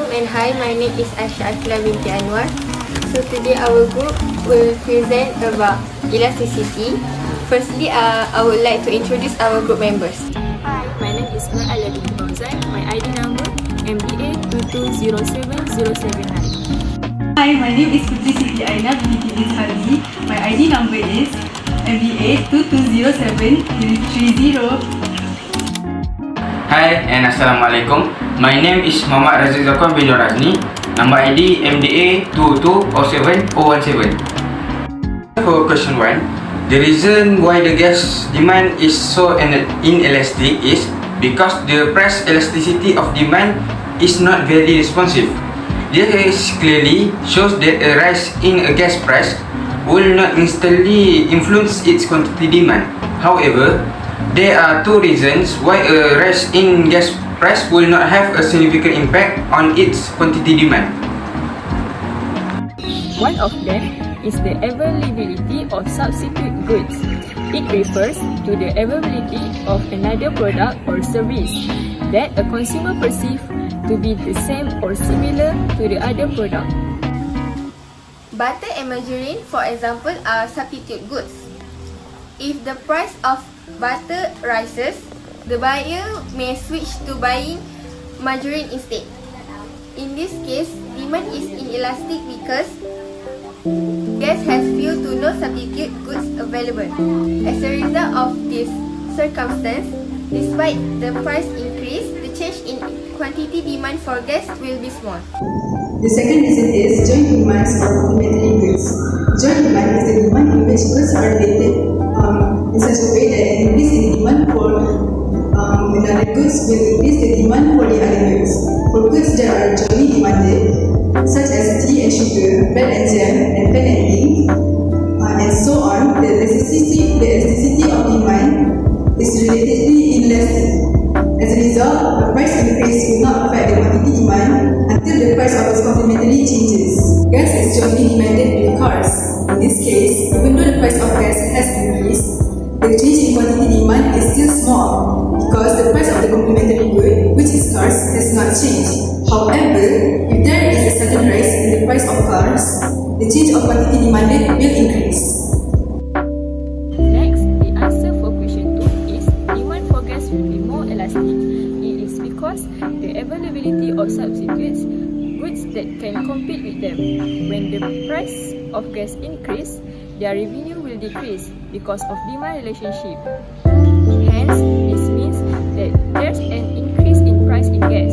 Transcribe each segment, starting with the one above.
and hi, my name is Aisha Akila binti Anwar. So today our group will present about elasticity. Firstly, I would like to introduce our group members. Hi, my name is Nurala binti Fauzan. My ID number MBA 2207079. Hi, my name is Puteri Aina binti Izhari. My ID number is MBA 220730. Hi and Assalamualaikum. My name is Muhammad Razak Zakwan bin Razni. Number ID MDA 2207017. For question 1, the reason why the gas demand is so inelastic is because the price elasticity of demand is not very responsive. This clearly shows that a rise in a gas price will not instantly influence its quantity demand. However, there are two reasons why a rise in gas price will not have a significant impact on its quantity demand. One of them is the availability of substitute goods. It refers to the availability of another product or service that a consumer perceives to be the same or similar to the other product. Butter and margarine, for example, are substitute goods. If the price of butter rises, the buyer may switch to buying margarine instead. In this case, demand is inelastic because gas has few to no substitute goods available. As a result of this circumstance, despite the price increase, the change in quantity demand for gas will be small. The second reason is joint demands for complementary goods. Joint demand is the demand in which goods are related in such a way that an increase in demand for another goods will increase the demand for the other goods. For goods that are jointly demanded, such as tea and sugar, bread and jam, and pen and ink, and so on, the elasticity of demand is relatively inelastic. As a result, the price increase will not affect the quantity demand until the price of its complementary changes. Gas is jointly demanded with cars. In this case, even though the price of gas has increased, the change in quantity demand is still small because the price of the complementary good, which is cars, has not changed. However, if there is a sudden rise in the price of cars, the change of quantity demanded will increase. Next, the answer for question 2 is demand for gas will be more elastic. It is because the availability of substitutes, goods that can compete with them. When the price of gas increase, their revenue will decrease because of demand relationship. Hence, this means that there's an increase in price in gas.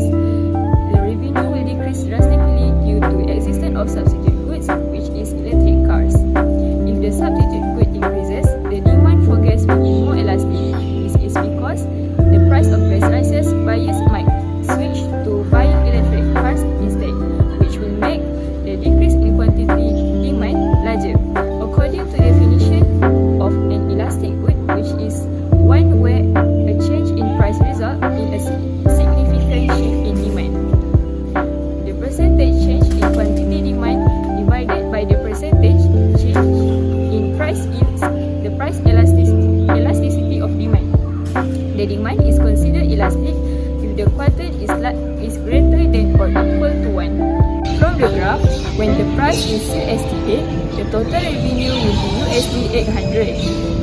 The revenue will decrease drastically due to existence of substitute goods, which is electric cars. If the substitute good increases, the demand for gas will be more elastic. This is because the price of gas rises, buyers might switch to buying electric cars instead, which will make the decrease in quantity demand larger. According to the definition of an elastic good, which is one where a change in price results in a significant shift in demand. The percentage change in quantity demand divided by the percentage change in price yields the price elasticity of demand. The demand is considered elastic if the quantity is greater than or equal to 1. From the graph, when the price is USD 8, the total revenue will be USD 800.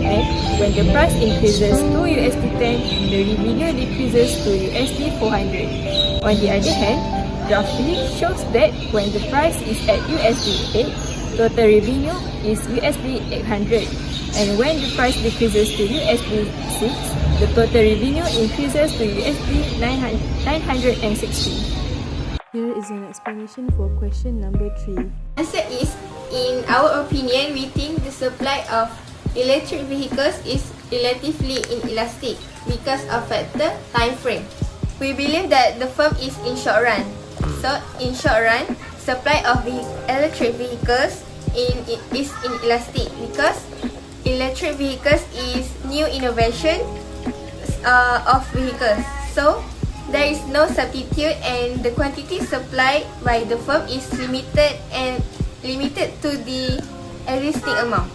And when the price increases to USD 10, the revenue decreases to USD 400. On the other hand, graphically shows that when the price is at USD 8, total revenue is USD 800. And when the price decreases to USD 6, the total revenue increases to USD 960. Here is an explanation for question number 3. Answer is, in our opinion, we think the supply of electric vehicles is relatively inelastic because of factor time frame. We believe that the firm is in short run. So, in short run, supply of electric vehicles is inelastic because electric vehicles is new innovation of vehicles. So, there is no substitute and the quantity supplied by the firm is limited to the existing amount.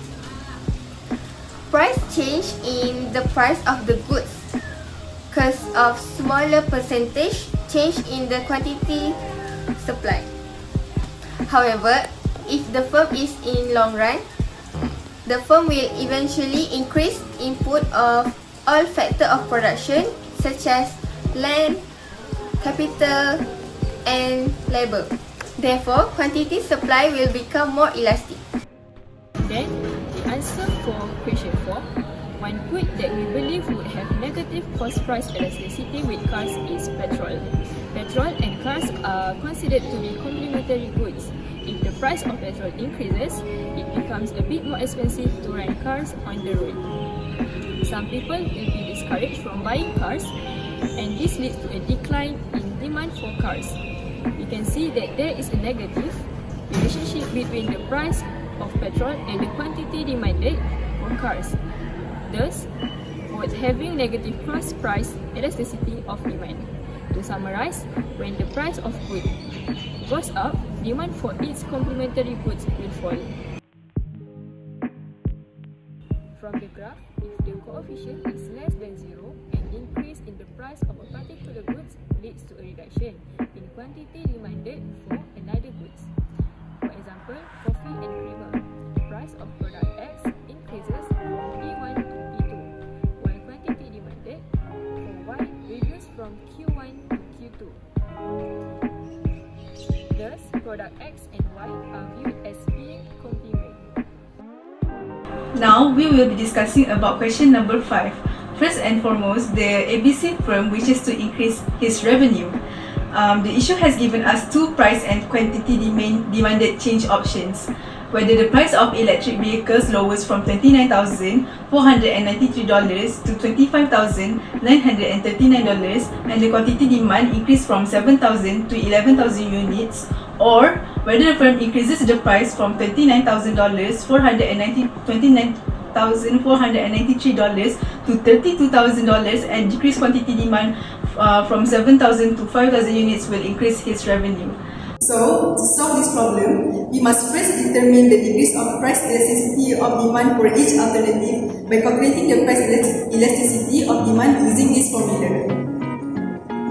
Price change in the price of the goods because of smaller percentage change in the quantity supply. However, if the firm is in long run, the firm will eventually increase input of all factors of production such as land, capital, and labor. Therefore, quantity supply will become more elastic. Then, the answer for question 4, one good that we believe would have negative cost price elasticity with cars is petrol. Petrol and cars are considered to be complementary goods. If the price of petrol increases, it becomes a bit more expensive to run cars on the road. Some people will be discouraged from buying cars, and this leads to a decline in demand for cars. We can see that there is a negative relationship between the price of petrol and the quantity demanded for cars, thus both having negative cross price elasticity of demand. To summarize, when the price of goods goes up, demand for its complementary goods will fall. From the graph, if the coefficient is less than 0, an increase in the price of a particular goods leads to a reduction in quantity demanded for another goods. For example, coffee and creamer. The price of product X increases from P1 to P2, while quantity demanded for Y reduces from Q1 to Q2. Thus, product X and Y are viewed as being complementary. Now we will be discussing about question number 5. First and foremost, the ABC firm wishes to increase his revenue. The issue has given us two price and quantity demanded change options. Whether the price of electric vehicles lowers from $29,493 to $25,939 and the quantity demand increase from 7,000 to 11,000 units, or whether the firm increases the price from $29,493 to $32,000 and decrease quantity demand from 7,000 to 5,000 units will increase his revenue. So, to solve this problem, we must first determine the degrees of price elasticity of demand for each alternative by calculating the price elasticity of demand using this formula.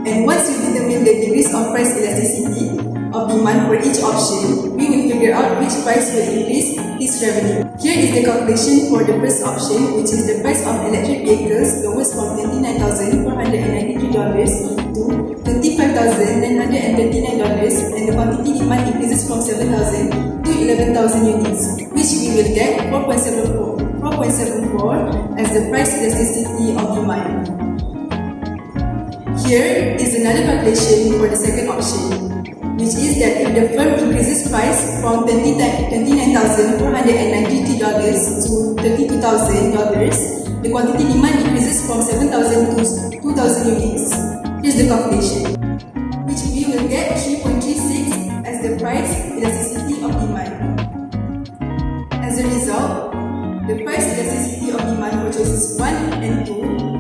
And once we determine the degrees of price elasticity of demand for each option, we will figure out which price will increase its revenue. Here is the calculation for the first option, which is the price of electric vehicles lowers from $29,493 to $25,939 and the quantity demand increases from 7,000 to 11,000 units, which we will get 4.74 as the price elasticity of demand. Here is another calculation for the second option, which is that if the firm increases price from $29,493 to $32,000, the quantity demand increases from 7,000 to 2,000 units. Here's the calculation, which we will get 3.36 as the price elasticity of demand. As a result, the price elasticity of demand for choices 1 and 2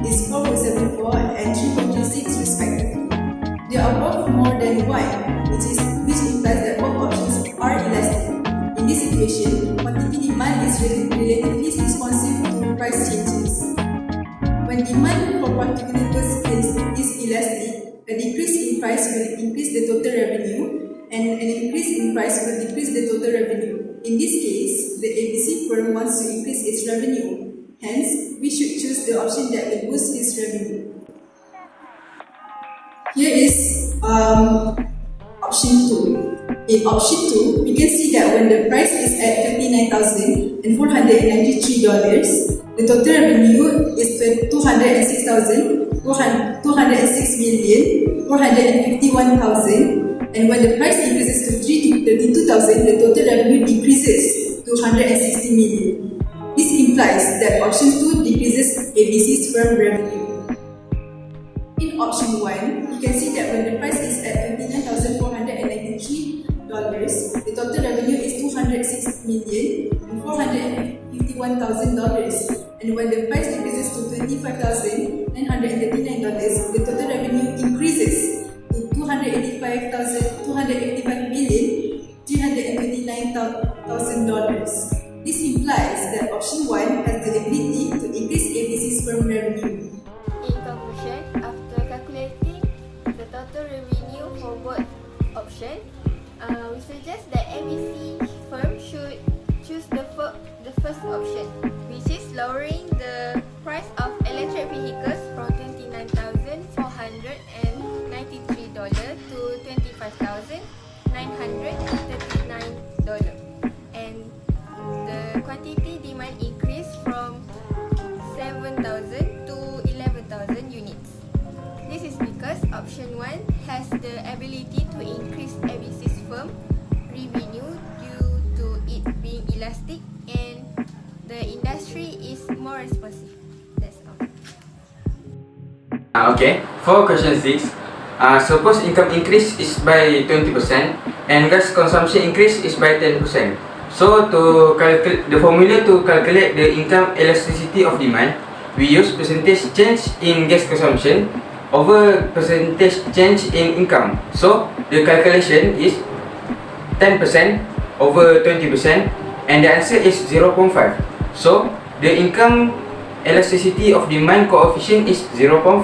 is 4.74 and 3.36 respectively. They are both more than 1, which implies that both options are elastic. In this situation, quantity demand is relatively responsive to price changes. When demand for particular goods is elastic, a decrease in price will increase the total revenue, and an increase in price will decrease the total revenue. In this case, the ABC firm wants to increase its revenue. Hence, we should choose the option that will boost its revenue. Here is option 2. In option 2, we can see that when the price is at $29,493, the total revenue is $206,451,000, and when the price increases to $32,000, the total revenue decreases to $160 million. This implies that option 2 decreases ABC's firm revenue. In option 1, you can see that when the price is at $29,493, the total revenue is $206,451,000, and when the price decreases to $25,939, the total revenue increases to $285,329,000. This implies that option 1 has the ability to increase ABC's firm revenue. In conclusion, after calculating the total revenue for both options, price of electric vehicles from $29,493 to $25,939, and the quantity demand increased from 7,000 to 11,000 units. This is because option 1 has the ability to increase ABC's firm revenue due to it being elastic, and the industry is more responsive. That's all. Okay, for question 6, suppose income increase is by 20% and gas consumption increase is by 10%. So to calculate the formula to calculate the income elasticity of demand, we use percentage change in gas consumption over percentage change in income. So the calculation is 10% over 20%, and the answer is 0.5. So the income elasticity of demand coefficient is 0.5.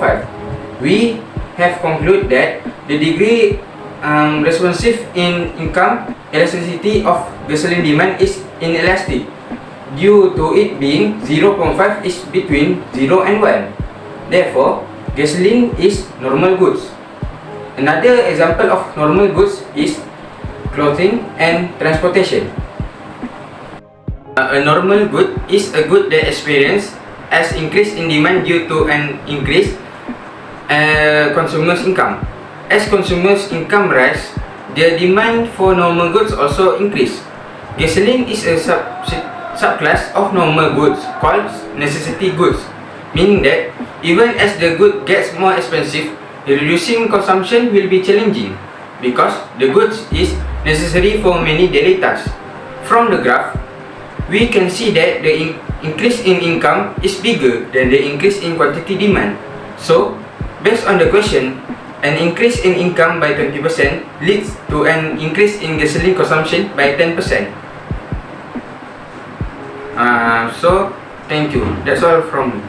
We have concluded that the degree responsive in income elasticity of gasoline demand is inelastic due to it being 0.5 is between 0 and 1. Therefore, gasoline is normal goods. Another example of normal goods is clothing and transportation. A normal good is a good that experiences as increase in demand due to an increase consumers' income. As consumers' income rise, the demand for normal goods also increase. Gasoline is a subclass of normal goods called necessity goods, meaning that even as the good gets more expensive, reducing consumption will be challenging because the goods is necessary for many daily tasks. From the graph, we can see that the increase in income is bigger than the increase in quantity demand. So, based on the question, an increase in income by 20% leads to an increase in gasoline consumption by 10%. So, thank you. That's all from me.